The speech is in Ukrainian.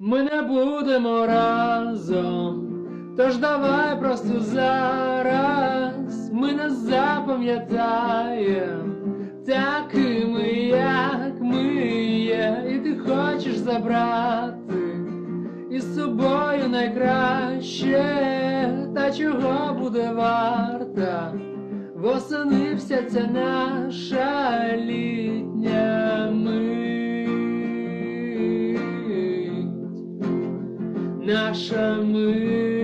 Ми не будемо разом, тож давай просто зараз ми не запам'ятаєм такими, як ми є, і ти хочеш забрати із собою найкраще, та чого буде варта восени вся ця наша літня мить, наша мить.